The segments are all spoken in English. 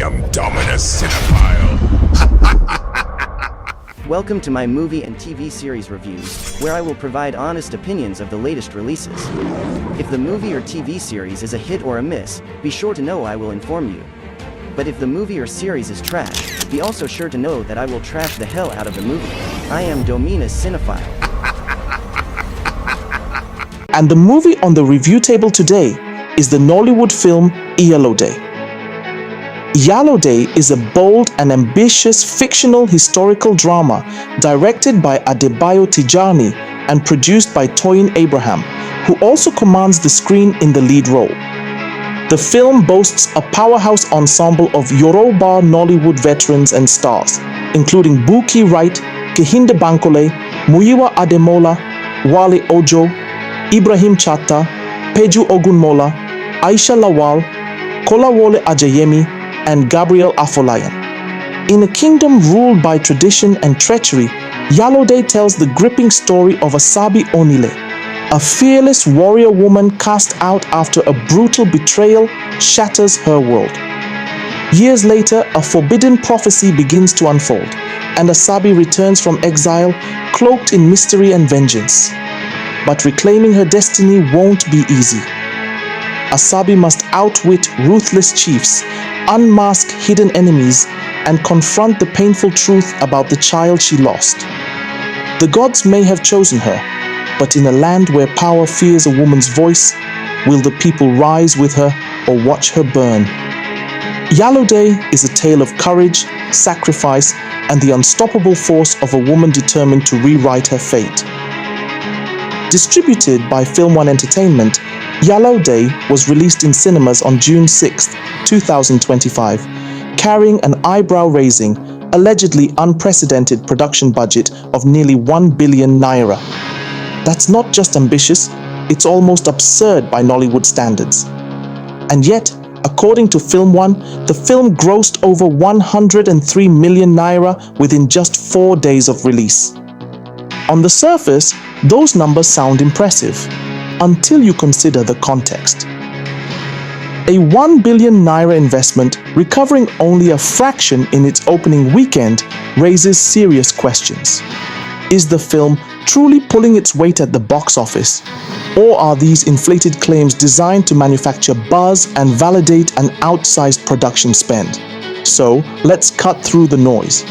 am Dominus Cinephile. Welcome to my movie and TV series reviews, where I will provide honest opinions of the latest releases. If the movie or TV series is a hit or a miss, be sure to know I will inform you. But if the movie or series is trash, be also sure to know that I will trash the hell out of the movie. I am Dominus Cinephile. And the movie on the review table today is the Nollywood film Iyalode. Iyalode is a bold and ambitious fictional historical drama directed by Adebayo Tijani and produced by Toyin Abraham, who also commands the screen in the lead role. The film boasts a powerhouse ensemble of Yoruba Nollywood veterans and stars, including Bukky Wright, Kehinde Bankole, Muyiwa Ademola, Wale Ojo, Ibrahim Chatta, Peju Ogunmola, Aisha Lawal, Kolawole Ajeyemi, and Gabriel Afolayan. In a kingdom ruled by tradition and treachery, Iyalode tells the gripping story of Asabi Onile, a fearless warrior woman cast out after a brutal betrayal shatters her world. Years later, a forbidden prophecy begins to unfold, and Asabi returns from exile, cloaked in mystery and vengeance. But reclaiming her destiny won't be easy. Asabi must outwit ruthless chiefs, unmask hidden enemies, and confront the painful truth about the child she lost. The gods may have chosen her, but in a land where power fears a woman's voice, will the people rise with her or watch her burn? Iyalode is a tale of courage, sacrifice, and the unstoppable force of a woman determined to rewrite her fate. Distributed by Film One Entertainment, Iyalode was released in cinemas on June 6, 2025, carrying an eyebrow-raising, allegedly unprecedented production budget of nearly 1 billion naira. That's not just ambitious, it's almost absurd by Nollywood standards. And yet, according to Film One, the film grossed over 103 million naira within just 4 days of release. On the surface, those numbers sound impressive, until you consider the context. A 1 billion naira investment recovering only a fraction in its opening weekend raises serious questions. Is the film truly pulling its weight at the box office? Or are these inflated claims designed to manufacture buzz and validate an outsized production spend? So, let's cut through the noise.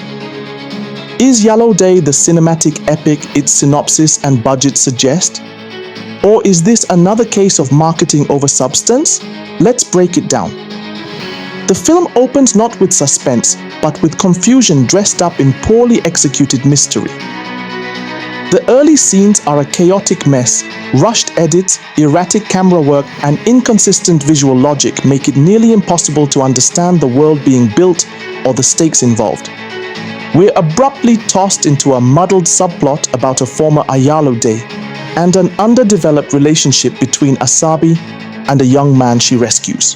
Is Iyalode the cinematic epic its synopsis and budget suggest? Or is this another case of marketing over substance? Let's break it down. The film opens not with suspense, but with confusion dressed up in poorly executed mystery. The early scenes are a chaotic mess. Rushed edits, erratic camera work, and inconsistent visual logic make it nearly impossible to understand the world being built or the stakes involved. We're abruptly tossed into a muddled subplot about a former Iyalode and an underdeveloped relationship between Asabi and a young man she rescues.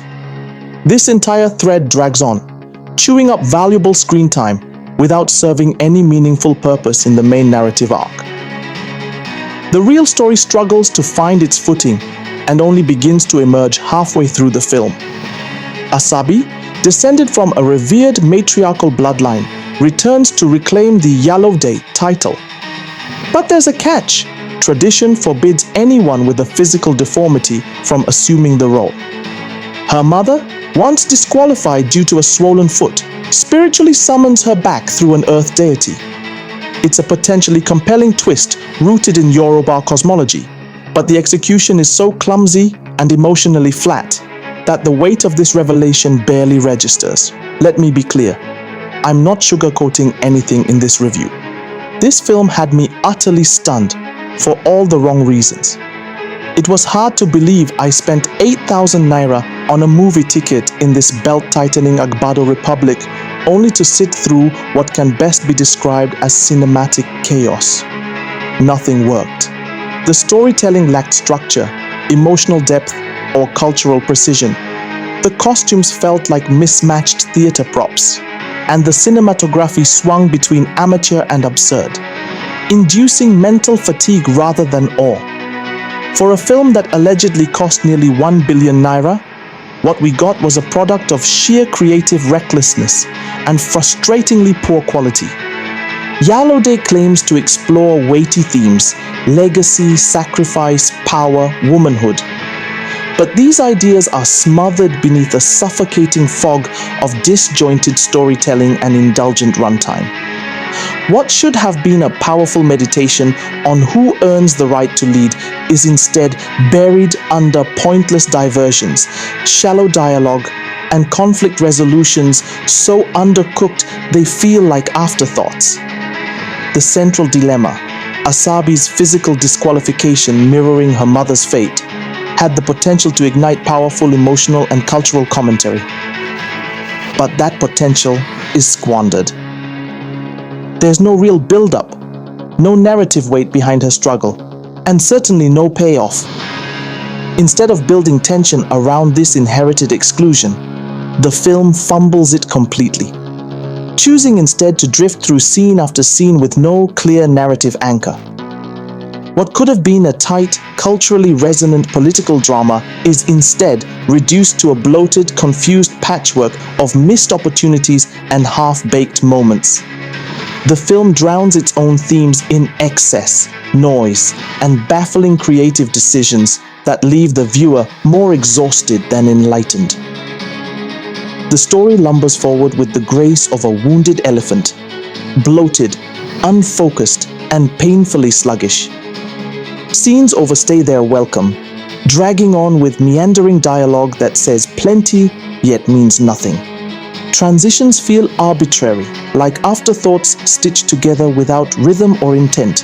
This entire thread drags on, chewing up valuable screen time without serving any meaningful purpose in the main narrative arc. The real story struggles to find its footing and only begins to emerge halfway through the film. Asabi, descended from a revered matriarchal bloodline, returns to reclaim the Iyalode title. But there's a catch. Tradition forbids anyone with a physical deformity from assuming the role. Her mother, once disqualified due to a swollen foot, spiritually summons her back through an earth deity. It's a potentially compelling twist rooted in Yoruba cosmology, but the execution is so clumsy and emotionally flat that the weight of this revelation barely registers. Let me be clear, I'm not sugarcoating anything in this review. This film had me utterly stunned for all the wrong reasons. It was hard to believe I spent 8,000 naira on a movie ticket in this belt-tightening Agbado Republic only to sit through what can best be described as cinematic chaos. Nothing worked. The storytelling lacked structure, emotional depth, or cultural precision. The costumes felt like mismatched theater props, and the cinematography swung between amateur and absurd, inducing mental fatigue rather than awe. For a film that allegedly cost nearly 1 billion naira, what we got was a product of sheer creative recklessness and frustratingly poor quality. Iyalode claims to explore weighty themes: legacy, sacrifice, power, womanhood. But these ideas are smothered beneath a suffocating fog of disjointed storytelling and indulgent runtime. What should have been a powerful meditation on who earns the right to lead is instead buried under pointless diversions, shallow dialogue, and conflict resolutions so undercooked they feel like afterthoughts. The central dilemma, Asabi's physical disqualification mirroring her mother's fate, had the potential to ignite powerful emotional and cultural commentary. But that potential is squandered. There's no real build-up, no narrative weight behind her struggle, and certainly no payoff. Instead of building tension around this inherited exclusion, the film fumbles it completely, choosing instead to drift through scene after scene with no clear narrative anchor. What could have been a tight, culturally resonant political drama is instead reduced to a bloated, confused patchwork of missed opportunities and half-baked moments. The film drowns its own themes in excess, noise, and baffling creative decisions that leave the viewer more exhausted than enlightened. The story lumbers forward with the grace of a wounded elephant, bloated, unfocused, and painfully sluggish. Scenes overstay their welcome, dragging on with meandering dialogue that says plenty yet means nothing. Transitions feel arbitrary, like afterthoughts stitched together without rhythm or intent,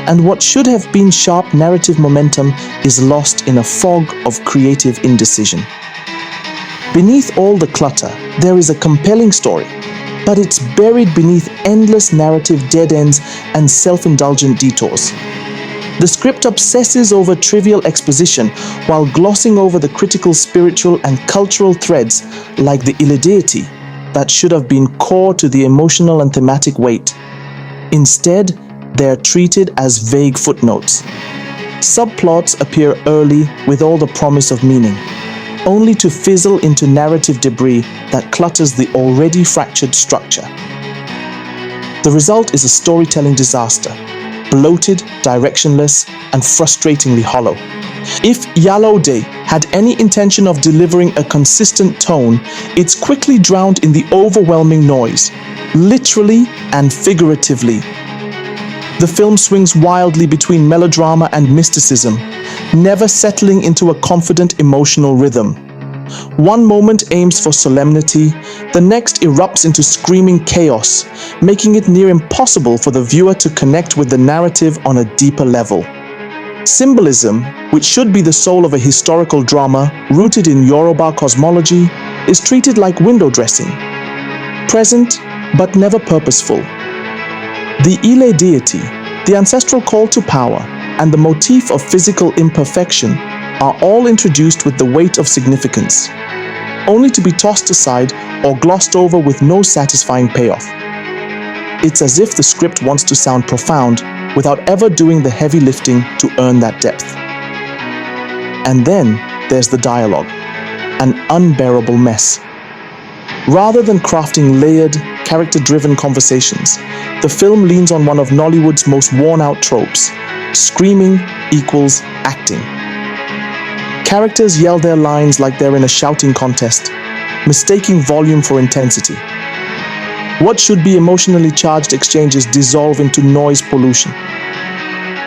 and what should have been sharp narrative momentum is lost in a fog of creative indecision. Beneath all the clutter, there is a compelling story, but it's buried beneath endless narrative dead ends and self-indulgent detours. The script obsesses over trivial exposition while glossing over the critical spiritual and cultural threads like the Iyalode that should have been core to the emotional and thematic weight. Instead, they are treated as vague footnotes. Subplots appear early with all the promise of meaning, only to fizzle into narrative debris that clutters the already fractured structure. The result is a storytelling disaster, bloated, directionless, and frustratingly hollow. If Iyalode had any intention of delivering a consistent tone, it's quickly drowned in the overwhelming noise, literally and figuratively. The film swings wildly between melodrama and mysticism, never settling into a confident emotional rhythm. One moment aims for solemnity, the next erupts into screaming chaos, making it near impossible for the viewer to connect with the narrative on a deeper level. Symbolism, which should be the soul of a historical drama rooted in Yoruba cosmology, is treated like window dressing, present but never purposeful. The Ile deity, the ancestral call to power, and the motif of physical imperfection are all introduced with the weight of significance, only to be tossed aside or glossed over with no satisfying payoff. It's as if the script wants to sound profound without ever doing the heavy lifting to earn that depth. And then there's the dialogue, an unbearable mess. Rather than crafting layered, character-driven conversations, the film leans on one of Nollywood's most worn-out tropes: screaming equals acting. Characters yell their lines like they're in a shouting contest, mistaking volume for intensity. What should be emotionally charged exchanges dissolve into noise pollution.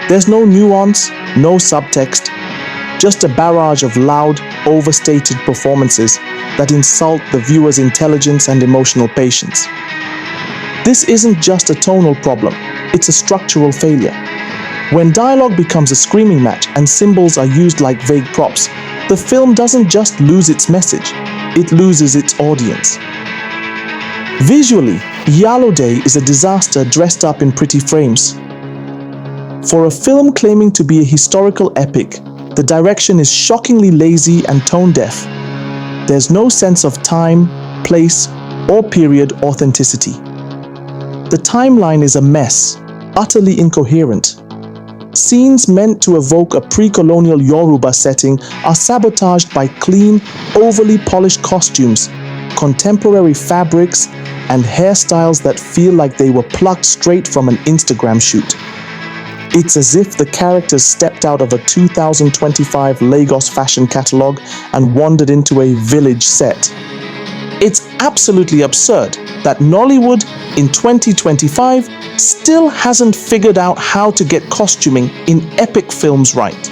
There's no nuance, no subtext, just a barrage of loud, overstated performances that insult the viewer's intelligence and emotional patience. This isn't just a tonal problem, it's a structural failure. When dialogue becomes a screaming match and symbols are used like vague props, the film doesn't just lose its message, it loses its audience. Visually, Iyalode is a disaster dressed up in pretty frames. For a film claiming to be a historical epic, the direction is shockingly lazy and tone-deaf. There's no sense of time, place, or period authenticity. The timeline is a mess, utterly incoherent. Scenes meant to evoke a pre-colonial Yoruba setting are sabotaged by clean, overly polished costumes, contemporary fabrics, and hairstyles that feel like they were plucked straight from an Instagram shoot. It's as if the characters stepped out of a 2025 Lagos fashion catalogue and wandered into a village set. It's absolutely absurd that Nollywood in 2025 still hasn't figured out how to get costuming in epic films right.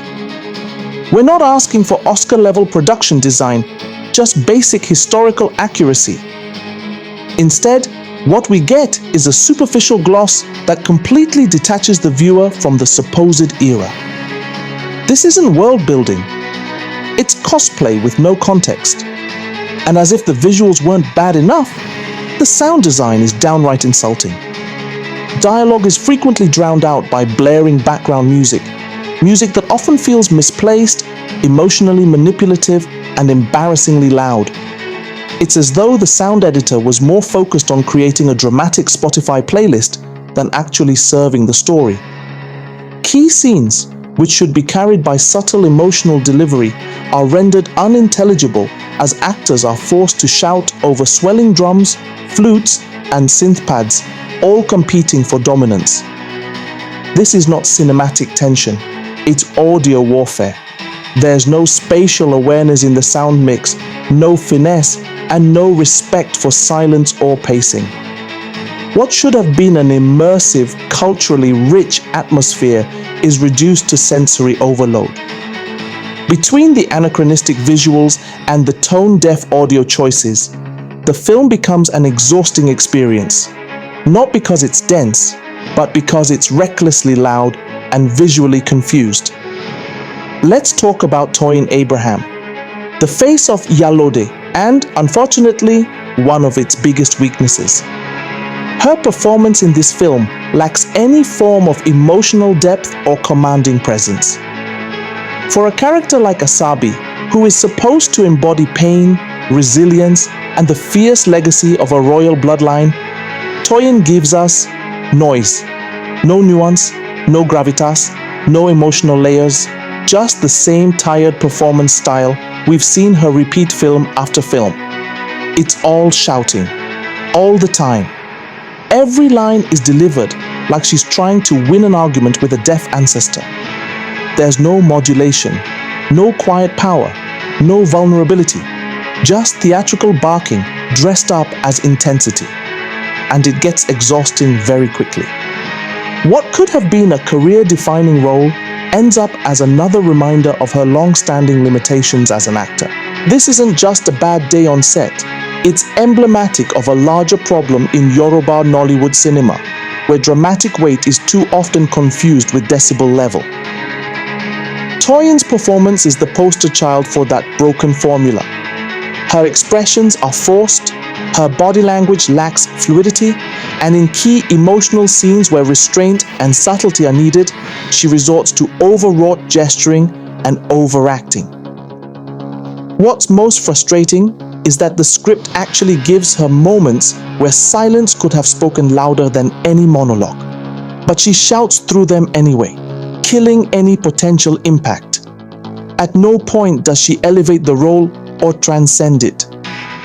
We're not asking for Oscar-level production design, just basic historical accuracy. Instead, what we get is a superficial gloss that completely detaches the viewer from the supposed era. This isn't world building. It's cosplay with no context. And as if the visuals weren't bad enough, the sound design is downright insulting. Dialogue is frequently drowned out by blaring background music that often feels misplaced, emotionally manipulative, and embarrassingly loud. It's as though the sound editor was more focused on creating a dramatic Spotify playlist than actually serving the story. Key scenes, which should be carried by subtle emotional delivery, are rendered unintelligible as actors are forced to shout over swelling drums, flutes, and synth pads, all competing for dominance. This is not cinematic tension, it's audio warfare. There's no spatial awareness in the sound mix, no finesse, and no respect for silence or pacing. What should have been an immersive, culturally rich atmosphere is reduced to sensory overload. Between the anachronistic visuals and the tone-deaf audio choices, the film becomes an exhausting experience, not because it's dense, but because it's recklessly loud and visually confused. Let's talk about Toyin Abraham, the face of Iyalode, and, unfortunately, one of its biggest weaknesses. Her performance in this film lacks any form of emotional depth or commanding presence. For a character like Asabi, who is supposed to embody pain, resilience, and the fierce legacy of a royal bloodline, Toyin gives us noise. No nuance, no gravitas, no emotional layers, just the same tired performance style we've seen her repeat film after film. It's all shouting, all the time. Every line is delivered like she's trying to win an argument with a deaf ancestor. There's no modulation, no quiet power, no vulnerability, just theatrical barking dressed up as intensity. And it gets exhausting very quickly. What could have been a career-defining role ends up as another reminder of her long-standing limitations as an actor. This isn't just a bad day on set, it's emblematic of a larger problem in Yoruba Nollywood cinema, where dramatic weight is too often confused with decibel level. Toyin's performance is the poster child for that broken formula. Her expressions are forced, her body language lacks fluidity, and in key emotional scenes where restraint and subtlety are needed, she resorts to overwrought gesturing and overacting. What's most frustrating is that the script actually gives her moments where silence could have spoken louder than any monologue. But she shouts through them anyway, killing any potential impact. At no point does she elevate the role or transcend it.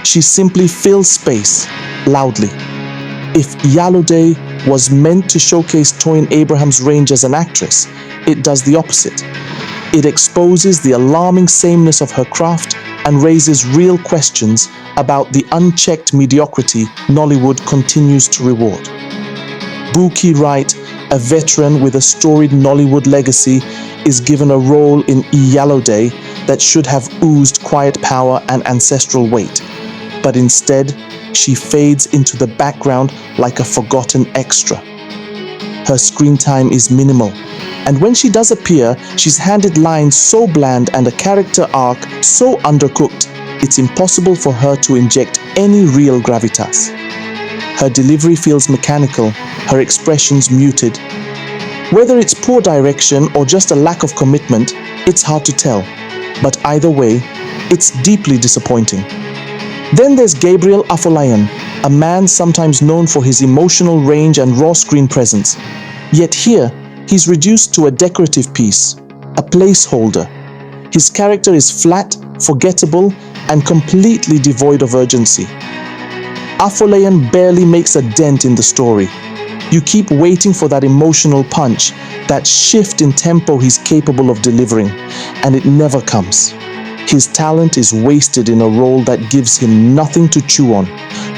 She simply fills space, loudly. If Iyalode was meant to showcase Toyin Abraham's range as an actress, it does the opposite. It exposes the alarming sameness of her craft and raises real questions about the unchecked mediocrity Nollywood continues to reward. Bukky Wright, a veteran with a storied Nollywood legacy, is given a role in Iyalode that should have oozed quiet power and ancestral weight, but instead, she fades into the background like a forgotten extra. Her screen time is minimal, and when she does appear, she's handed lines so bland and a character arc so undercooked, it's impossible for her to inject any real gravitas. Her delivery feels mechanical, her expressions muted. Whether it's poor direction or just a lack of commitment, it's hard to tell, but either way, it's deeply disappointing. Then there's Gabriel Afolayan, a man sometimes known for his emotional range and raw screen presence. Yet here, he's reduced to a decorative piece, a placeholder. His character is flat, forgettable, and completely devoid of urgency. Afolayan barely makes a dent in the story. You keep waiting for that emotional punch, that shift in tempo he's capable of delivering, and it never comes. His talent is wasted in a role that gives him nothing to chew on,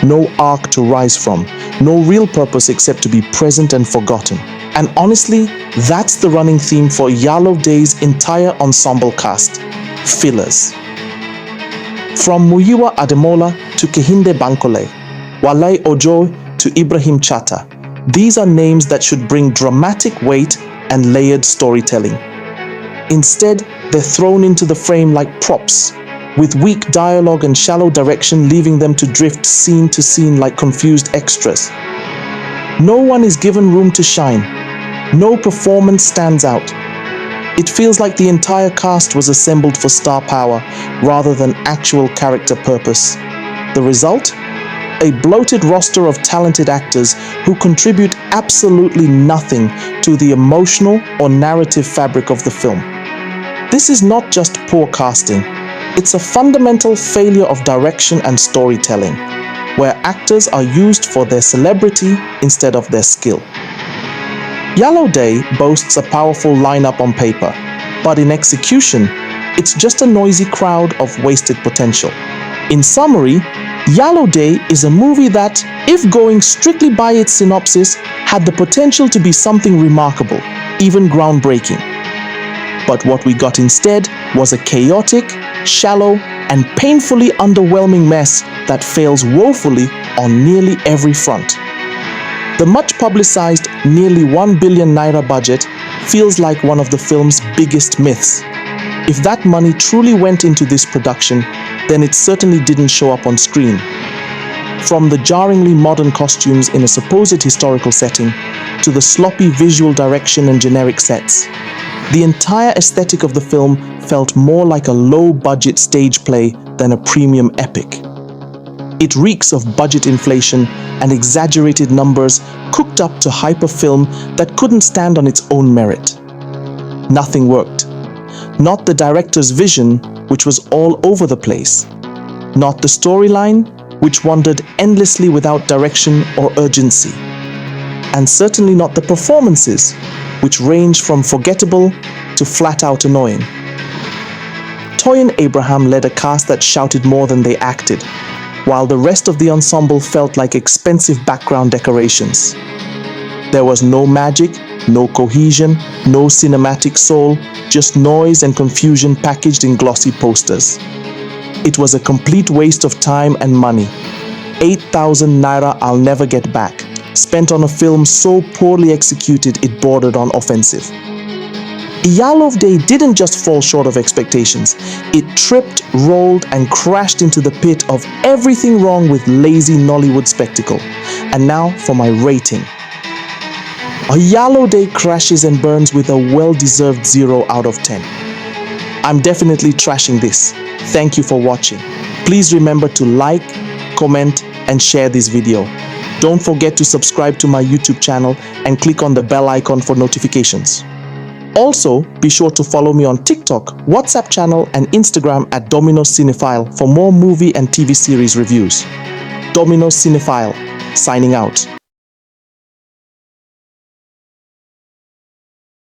no arc to rise from, no real purpose except to be present and forgotten. And honestly, that's the running theme for Iyalode's entire ensemble cast: fillers. From Muyiwa Ademola to Kehinde Bankole, Wale Ojo to Ibrahim Chatta, these are names that should bring dramatic weight and layered storytelling. Instead, they're thrown into the frame like props, with weak dialogue and shallow direction leaving them to drift scene to scene like confused extras. No one is given room to shine. No performance stands out. It feels like the entire cast was assembled for star power rather than actual character purpose. The result? A bloated roster of talented actors who contribute absolutely nothing to the emotional or narrative fabric of the film. This is not just poor casting, it's a fundamental failure of direction and storytelling, where actors are used for their celebrity instead of their skill. Iyalode boasts a powerful lineup on paper, but in execution, it's just a noisy crowd of wasted potential. In summary, Iyalode is a movie that, if going strictly by its synopsis, had the potential to be something remarkable, even groundbreaking. But what we got instead was a chaotic, shallow, and painfully underwhelming mess that fails woefully on nearly every front. The much publicized nearly 1 billion naira budget feels like one of the film's biggest myths. If that money truly went into this production, then it certainly didn't show up on screen. From the jarringly modern costumes in a supposed historical setting, to the sloppy visual direction and generic sets, the entire aesthetic of the film felt more like a low-budget stage play than a premium epic. It reeks of budget inflation and exaggerated numbers cooked up to hype a film that couldn't stand on its own merit. Nothing worked. Not the director's vision, which was all over the place. Not the storyline, which wandered endlessly without direction or urgency. And certainly not the performances, which ranged from forgettable to flat-out annoying. Toyin Abraham led a cast that shouted more than they acted, while the rest of the ensemble felt like expensive background decorations. There was no magic, no cohesion, no cinematic soul, just noise and confusion packaged in glossy posters. It was a complete waste of time and money. 8,000 naira I'll never get back, spent on a film so poorly executed it bordered on offensive. Iyalode didn't just fall short of expectations, it tripped, rolled, and crashed into the pit of everything wrong with lazy Nollywood spectacle. And now for my rating. Iyalode crashes and burns with a well-deserved 0 out of 10. I'm definitely trashing this. Thank you for watching. Please remember to like, comment, and share this video. Don't forget to subscribe to my YouTube channel and click on the bell icon for notifications. Also, be sure to follow me on TikTok, WhatsApp channel, and Instagram at Domino's Cinephile for more movie and TV series reviews. Domino's Cinephile, signing out.